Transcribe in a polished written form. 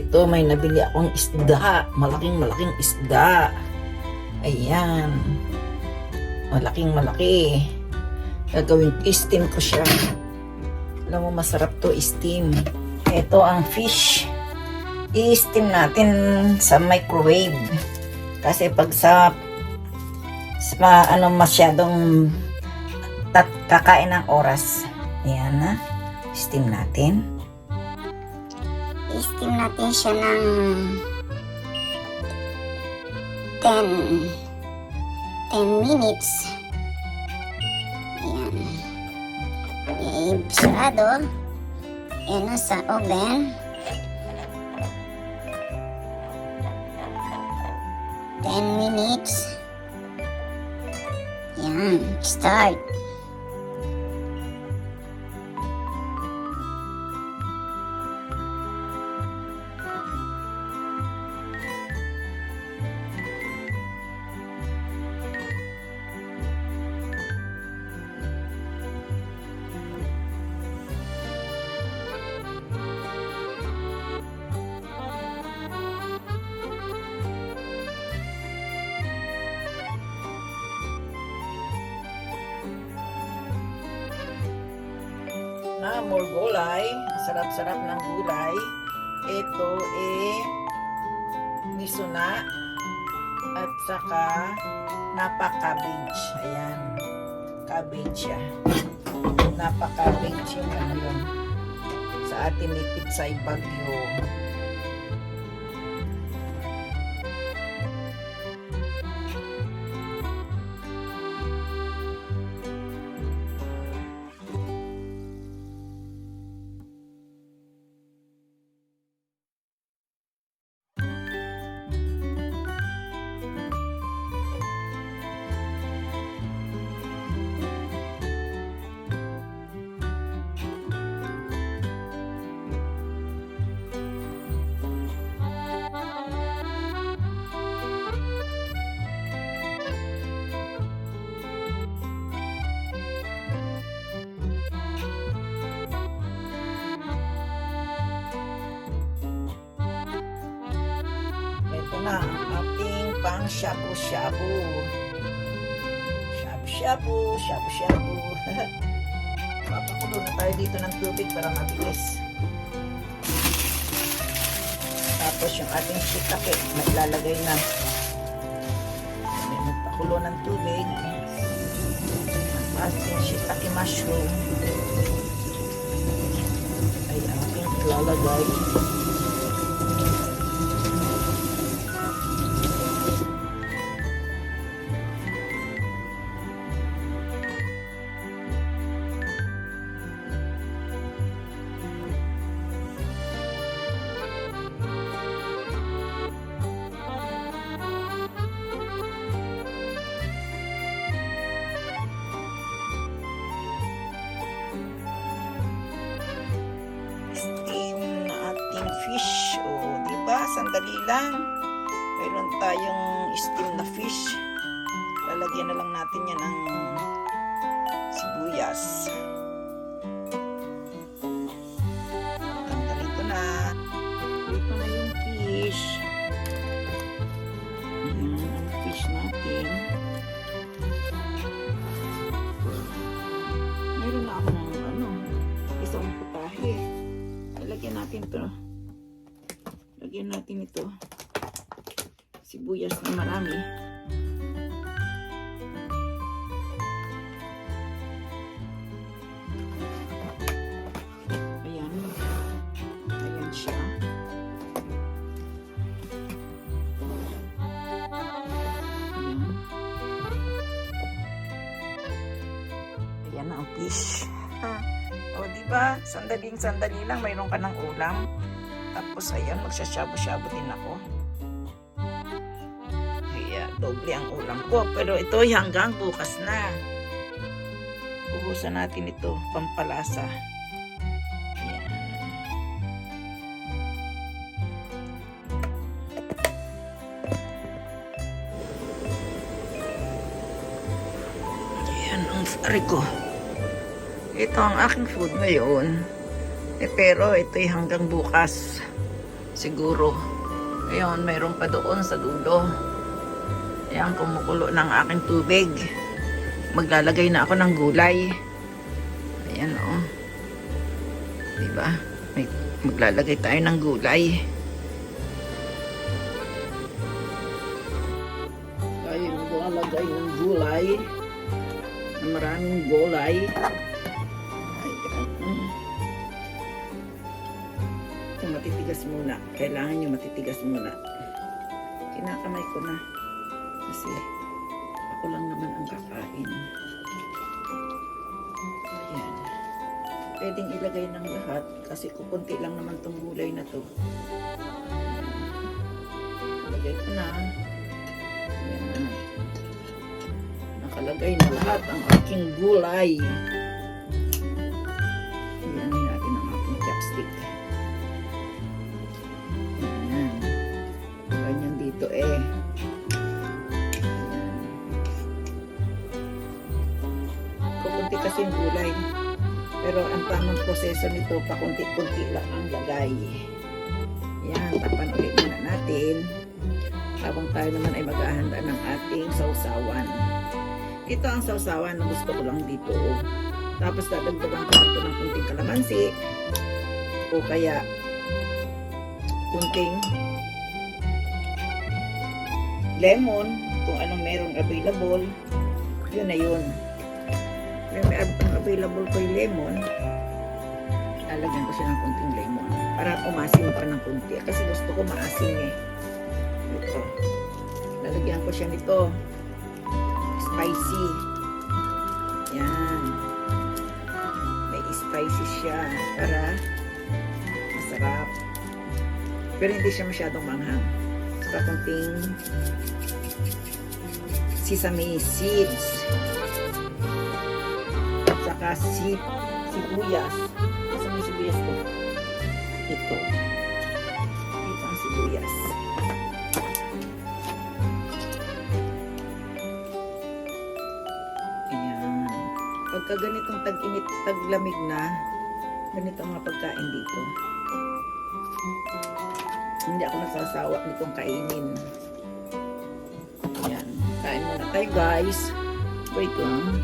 ito, may nabili akong isda. Malaking isda. Ayan. Malaking malaki. Gagawin, steam ko siya. Alam mo, masarap to steam. Ito ang fish. I-steam natin sa microwave. Kasi pag sa masyadong kakain ng oras. Ayan na. Steam natin. I-steam natin siya ng 10 minutes. Ayan. Sarado. Ayan na sa oven. 10 minutes. Ayan. Start. Na more gulay, sarap-sarap ng gulay. Ito nisuna at saka napa-cabbage. Ayan, cabbage siya. Napa-cabbage yung yun. Sa atin ni Pitsay Bagyo. Na ang ating pang shabu-shabu. Shabu-shabu. Papakulo na tayo dito ng tubig para mabilis. Tapos yung ating shiitake, maglalagay na. Magpakulo ng tubig. Ang ating shiitake mushroom ay ating ilalagay. Fish, diba? Sandali lang. Mayroon tayong steam na fish. Lalagyan na lang natin yan ng sibuyas. Dito na. Dito na yung fish. Ayan ang fish natin. Mayroon na ako ng isang putahe. Lalagyan natin ito. Lagyan natin ito. Sibuyas na marami. Ayan. Ayan siya. Ayan. Ayan na ang fish. O, diba? Sandali lang. Mayroon ka ng ulam. Tapos ayan, magsashabu-shabu din ako. Kaya doble ang ulam ko. Pero ito hanggang bukas na. Ubusan natin ito, pampalasa. Ayan. Ayan ang fari ko. Ito ang aking food ngayon. Pero ito'y hanggang bukas. Siguro. Ayun, mayroon pa doon sa dulo. Ayan, kumukulo ng aking tubig. Maglalagay na ako ng gulay. Ayan, oh. Diba? Maglalagay tayo ng gulay. Tayo maglalagay ng gulay. Maraming gulay. Ito matitigas muna. Kailangan nyo matitigas muna. Kinakamay ko na. Kasi ako lang naman ang kakain. Ayan. Pwedeng ilagay ng lahat kasi kukunti lang naman tong gulay na to. Ilagay ko na. Ayan. Nakalagay na lahat ang aking gulay. Ayan natin ang aking chopstick. Ayan. Ganyan dito eh. Ayan. Kukunti kasi yung gulay. Pero ang tamang proseso nito, pakunti-kunti lang ang lagay. Ayan, tapan ulit muna natin. Habang tayo naman ay maghahanda ng ating sausawan. Ito ang sausawan na gusto ko lang dito. Tapos dadagdagan ko ito ng kunting kalamansi. O kaya kunting lemon. Kung anong merong available. Yun na yun. May available ko yung lemon. Lalagyan ko siya ng kunting lemon. Para umasim pa ng kunti. Kasi gusto ko maasim eh. Ito. Lalagyan ko siya nito. Spicy. Yan. May spicy siya para masarap. Pero hindi siya masyadong manghang. Saka kunting sesame seeds. Saka sibuyas. Saan yung sibuyas ko? Ito. Ito ang sibuyas. Pagka ganitong tag-init, taglamig na, ganito ang mga pagkain dito. Hindi ako nasasawa nitong kainin. Ayan. Kain muna tayo guys. Wait lang.